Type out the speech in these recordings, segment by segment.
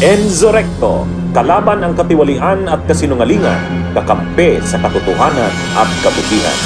Enzo Recto, kalaban ang katiwalian at kasinungalingan, kakampi sa katotohanan at kabutihan.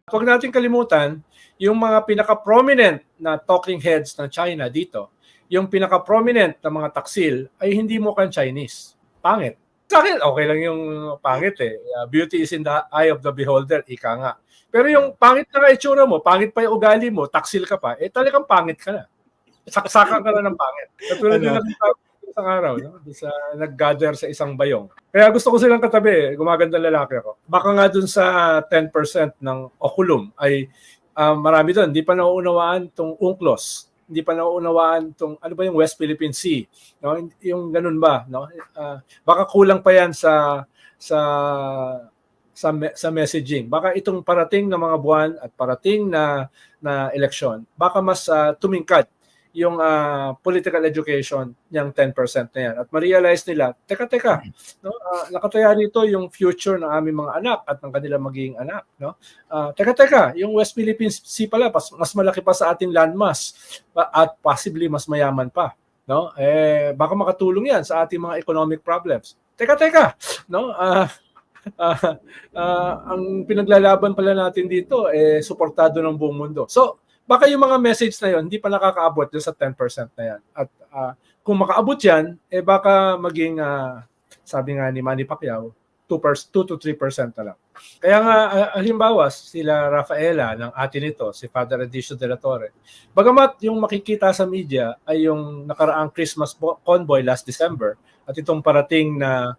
Huwag natin kalimutan, yung mga pinaka-prominent na talking heads ng China dito, yung pinaka-prominent na mga taksil ay hindi mukhang Chinese. Pangit. Sa akin, okay lang yung pangit eh. Beauty is in the eye of the beholder, ika nga. Pero yung pangit na itsura mo, pangit pa yung ugali mo, taksil ka pa, eh talagang pangit ka na. Saksakan ka na ng pangit. Katulad yung nakita ko isang araw, no? Sa nag-gather sa isang bayong. Kaya gusto ko silang katabi, gumaganda lalaki ako. Baka nga dun sa 10% ng okulum ay marami doon. Hindi pa nauunawaan itong UNCLOS. Hindi pa nauunawaan itong, ano ba yung West Philippine Sea? No? Yung ganun ba? No? Baka kulang pa yan sa messaging. Baka itong parating na mga buwan at parating na eleksyon, baka mas tumingkad yung political education niyang 10% na yan. At ma-realize nila, teka, no? Nakataya rito yung future ng aming mga anak at ng kanilang magiging anak. No? Teka, yung West Philippine Sea pala, mas malaki pa sa ating landmass at possibly mas mayaman pa. No? Baka makatulong yan sa ating mga economic problems. Teka, no? Ang pinaglalaban pala natin dito, suportado ng buong mundo. So, baka yung mga message na yon hindi pa nakakaabot sa 10% na yan. At kung makaabot yan, baka maging, sabi nga ni Manny Pacquiao, 2 to 3% na lang. Kaya nga, halimbawa, sila Rafaela ng atin ito, si Father Edicio de la Torre, bagamat yung makikita sa media ay yung nakaraang Christmas convoy last December at itong parating na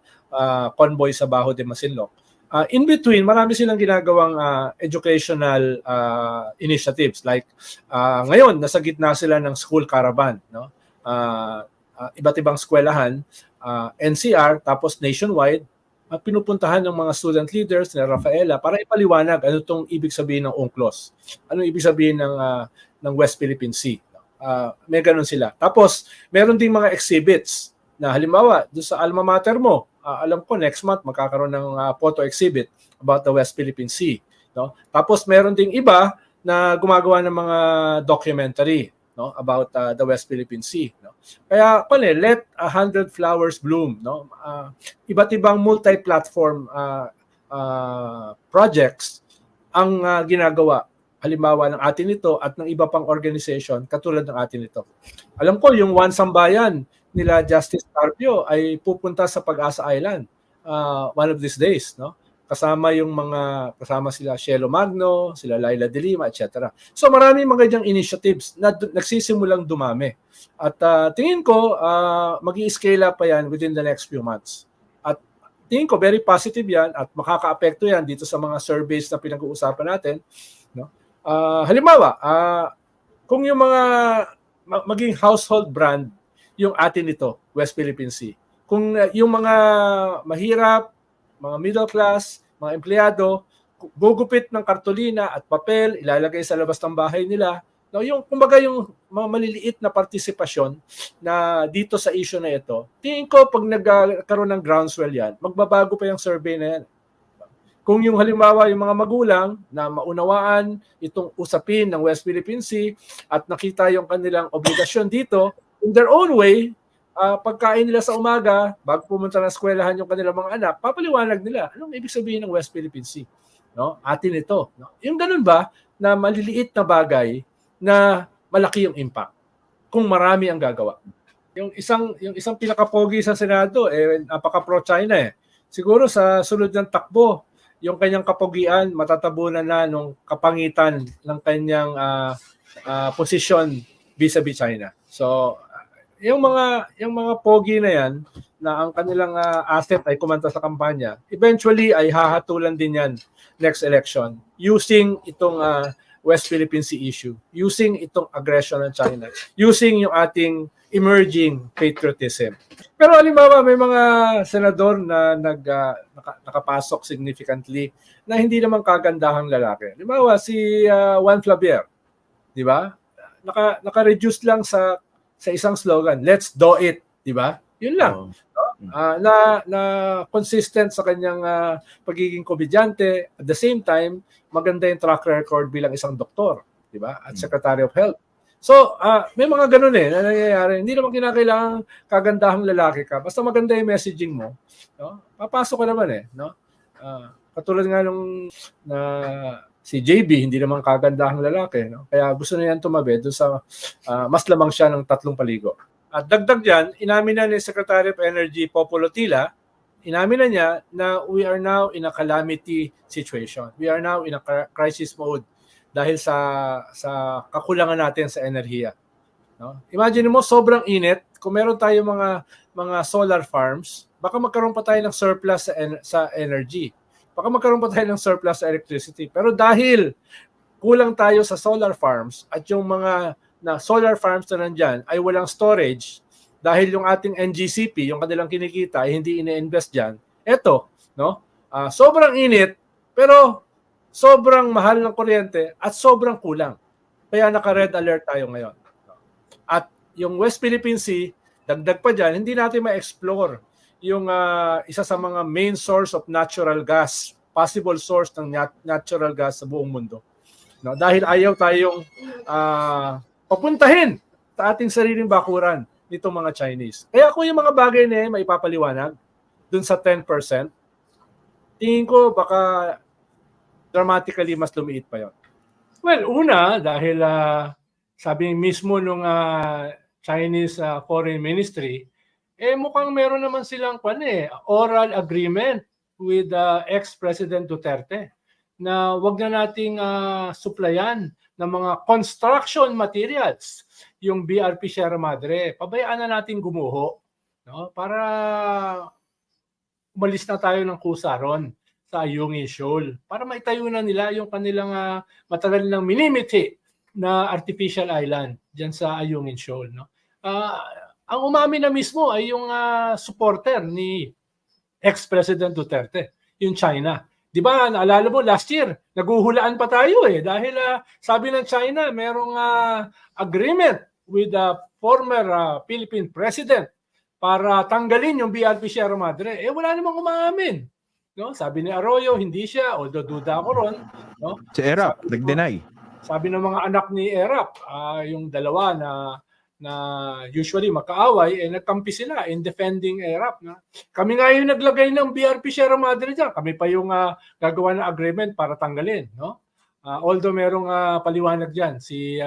convoy sa Baho de Masinloc, in between, marami silang ginagawang educational initiatives. Like, ngayon, nasa gitna sila ng school caravan. No? Iba't ibang eskwelahan, NCR, tapos nationwide, pinupuntahan ng mga student leaders na Rafaela para ipaliwanag ano itong ibig sabihin ng UNCLOS. Ano ibig sabihin ng West Philippine Sea. May ganun sila. Tapos, meron ding mga exhibits na halimbawa, doon sa alma mater mo, alam ko next month magkakaroon ng photo exhibit about the West Philippine Sea. No? Tapos meron ding iba na gumagawa ng mga documentary, no, about the West Philippine Sea. No? Kaya let 100 flowers bloom. No? Iba't ibang multi-platform projects ang ginagawa. Halimbawa ng atin ito at ng iba pang organization katulad ng atin ito. Alam ko yung One Sambayan nila Justice Carpio ay pupunta sa Pag-asa Island one of these days, no? Kasama sila Shelo Magno, sila Laila de Lima, etc. So maraming mga diyang initiatives na nagsisimulang dumami. At tingin ko magi-scale up pa yan within the next few months. At tingin ko very positive yan at makaka-apekto yan dito sa mga surveys na pinag-uusapan natin, no? Halimbawa, kung yung mga maging household brand yung atin ito, West Philippine Sea. Kung yung mga mahirap, mga middle class, mga empleyado, gugupit ng kartolina at papel, ilalagay sa labas ng bahay nila, no, yung kumbaga yung mga maliliit na partisipasyon na dito sa issue na ito, tingin ko pag nagkaroon ng groundswell yan, magbabago pa yung survey na yan. Kung yung halimbawa yung mga magulang na maunawaan itong usapin ng West Philippine Sea at nakita yung kanilang obligasyon dito, in their own way, pagkain nila sa umaga, bago pumunta ng eskwelahan yung kanilang mga anak, papaliwanag nila, anong ibig sabihin ng West Philippine Sea? No? Atin ito. No? Yung ganun ba, na maliliit na bagay na malaki yung impact kung marami ang gagawa. Yung isang pinakapogi sa Senado, napaka pro-China eh. Siguro sa sunod ng takbo, yung kanyang kapogian, matatabunan na nung kapangitan ng kanyang posisyon vis-a-vis China. So, yung mga pogi na yan na ang kanilang asset ay kumanta sa kampanya, eventually ay hahatulan din yan next election using itong West Philippine Sea issue, using itong aggression ng China, using yung ating emerging patriotism. Pero halimbawa may mga senador na nakapasok significantly na hindi naman kagandahang lalaki. Halimbawa si Juan Flavier, di ba? Naka-reduce lang sa isang slogan, let's do it, di ba? Yun lang. Na consistent sa kanyang pagiging komedyante, at the same time, maganda yung track record bilang isang doktor, di ba? At Secretary of Health. So, may mga ganun na nangyayari. Hindi naman kinakailangan kagandahang lalaki ka. Basta maganda yung messaging mo, no? Papasok ka naman no? Katulad nga nung na si JB, hindi naman kagandahang lalaki, no? Kaya gusto na yan tumabi doon sa mas lamang siya ng 3 paligo. At dagdag diyan, inamin na ni Secretary of Energy Popolo Tila, inamin na niya na we are now in a calamity situation. We are now in a crisis mode dahil sa kakulangan natin sa enerhiya, no? Imagine mo sobrang init, kung meron tayong mga solar farms, baka magkaroon pa tayo ng surplus sa energy. Baka magkaroon pa tayo ng surplus sa electricity. Pero dahil kulang tayo sa solar farms at yung mga solar farms na nandyan ay walang storage dahil yung ating NGCP, yung kanilang kinikita, ay hindi ine-invest dyan. Eto, no? Sobrang init, pero sobrang mahal ng kuryente at sobrang kulang. Kaya naka-red alert tayo ngayon. At yung West Philippine Sea, dagdag pa dyan, hindi natin ma-explore yung isa sa mga main source of natural gas, possible source ng natural gas sa buong mundo. No? Dahil ayaw tayong papuntahin sa ating sariling bakuran nitong mga Chinese. Kaya kung yung mga bagay na yan maipapaliwanag dun sa 10%, tingin ko baka dramatically mas lumiit pa yon. Well, una, dahil sabi mismo nung Chinese Foreign Ministry, mukhang meron naman silang oral agreement with ex-President Duterte na wag na nating supplyan ng mga construction materials yung BRP Sierra Madre. Pabayaan na natin gumuho, no? Para umalis na tayo ng kusaron sa Ayungin Shoal para maitayo na nila yung kanilang matagal ng minimiti na artificial island diyan sa Ayungin Shoal, no? Ang umamin na mismo ay yung supporter ni ex-President Duterte, yung China. 'Di ba? Naalala mo last year, naguhulaan pa tayo dahil sabi ng China, merong agreement with the former Philippine President para tanggalin yung BRP Sierra Madre. Wala namang umaamin. No? Sabi ni Arroyo, hindi siya, although duda ako ron. No? Si Erap, nag-deny. Sabi ng mga anak ni Erap, yung dalawa na usually makaaway, nagkampi sila in defending Erap. No? Kami nga yung naglagay ng BRP Sierra Madre dyan. Kami pa yung gagawa ng agreement para tanggalin. No? Although merong paliwanag dyan, si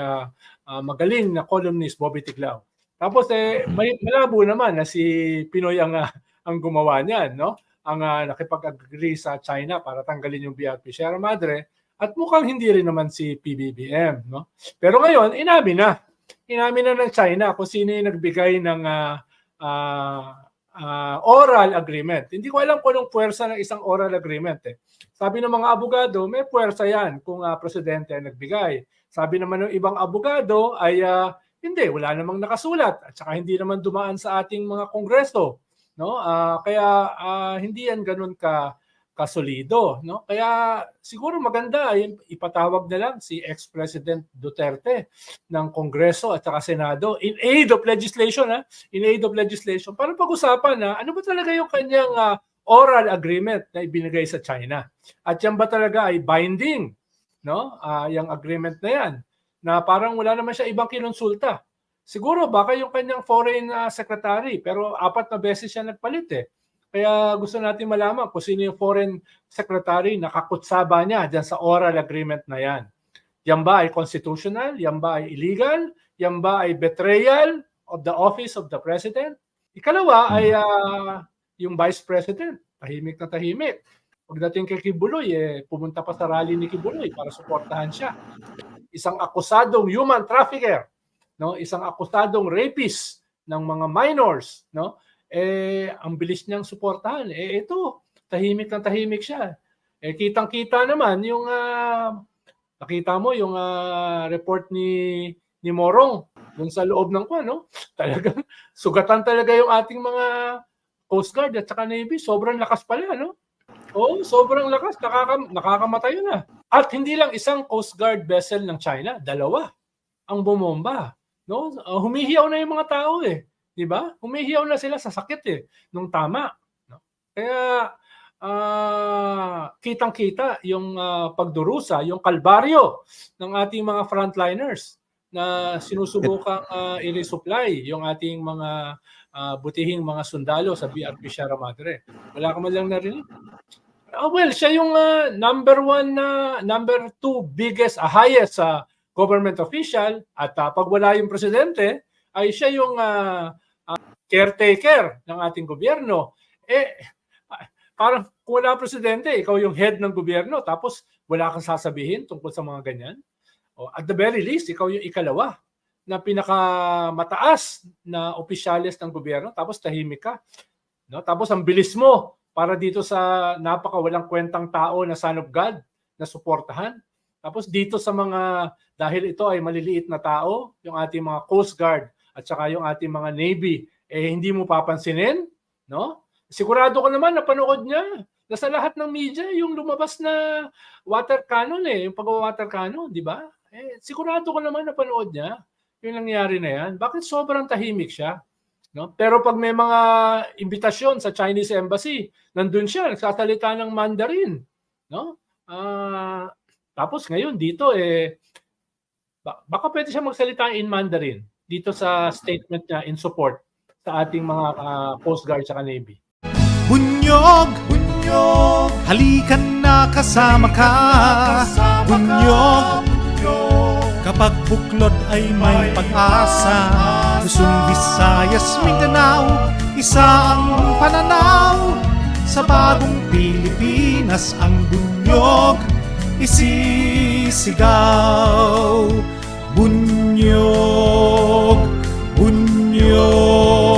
magaling na columnist Bobby Tiglao. Tapos may malabo naman na si Pinoy ang gumawa niyan, no? Ang nakipag-agree sa China para tanggalin yung BRP Sierra Madre at mukhang hindi rin naman si PBBM, no? Pero ngayon inamin na ng China kung sino yung nagbigay ng oral agreement. Hindi ko alam kung anong puwersa ng isang oral agreement. Sabi ng mga abogado, may puwersa yan kung presidente ang nagbigay. Sabi naman ng ibang abogado ay hindi, wala namang nakasulat at saka hindi naman dumaan sa ating mga kongreso, no? Kaya hindi yan ganoon kasolido, no? Kaya siguro maganda ipatawag na lang si ex-President Duterte ng Kongreso at saka Senado in aid of legislation, para pag-usapan ano ba talaga yung kanyang oral agreement na ibinigay sa China. At yan ba talaga ay binding, no? Yung agreement na yan na parang wala naman siya ibang kinonsulta. Siguro baka yung kanyang foreign secretary, pero 4 na beses siya nagpalit Kaya gusto natin malaman kung sino yung foreign secretary na kakutsaba niya dyan sa oral agreement na yan. Yan ba ay constitutional? Yan ba ay illegal? Yan ba ay betrayal of the office of the president? Ikalawa ay yung vice president. Tahimik na tahimik. Pagdating kay Kibuloy, pumunta pa sa rally ni Kibuloy para suportahan siya. Isang akusadong human trafficker, no? Isang akusadong rapist ng mga minors, no? Ang bilis niyang suportahan. Ito, tahimik na tahimik siya. Kitang-kita naman yung nakita mo yung report ni Morong dun sa loob ng no? Talagang sugatan talaga yung ating mga Coast Guard at saka Navy. Sobrang lakas pala, no? Oo, sobrang lakas. Nakakamatay na. At hindi lang isang Coast Guard vessel ng China, 2 ang bumomba. No? Humihiyaw na yung mga tao 'di ba? Humihiyaw na sila sa sakit nung tama. No? Kaya kitang-kita yung pagdurusa, yung kalbaryo ng ating mga frontliners na sinusubukang i-resupply yung ating mga butihing mga sundalo sa BRP Sierra Madre. Wala ka man lang narinig? Well, siya yung number 2 biggest, highest government official, at pag wala yung presidente, ay siya yung caretaker ng ating gobyerno. Parang kung wala presidente, ikaw yung head ng gobyerno, tapos wala kang sasabihin tungkol sa mga ganyan. At the very least, ikaw yung ikalawa na pinakamataas na opisyales ng gobyerno, tapos tahimik ka. No? Tapos ang bilis mo para dito sa napakawalang kwentang tao na son of God na suportahan. Tapos dito sa mga, dahil ito ay maliliit na tao, yung ating mga Coast Guard at saka yung ating mga Navy, hindi mo papansinin, no? Sigurado ko naman napanood niya. Nasa lahat ng media yung lumabas na water cannon yung pag-water cannon, di ba? Sigurado ko naman napanood niya yung nangyari na yan. Bakit sobrang tahimik siya? No? Pero pag may mga imbitasyon sa Chinese Embassy, nandun siya, nagsasalita ng Mandarin. No? Tapos ngayon dito, baka pwede siya magsalita in Mandarin dito sa statement niya in support sa ating mga Coast Guard sa Navy. Bunyog, bunyog, halikan na kasama ka. Bunyog, kapag buklod ay may pag-asa. Luzon, Visayas, Mindanao, isa ang pananaw. Sa bagong Pilipinas ang bunyog isisigaw. Bunyog, bunyog.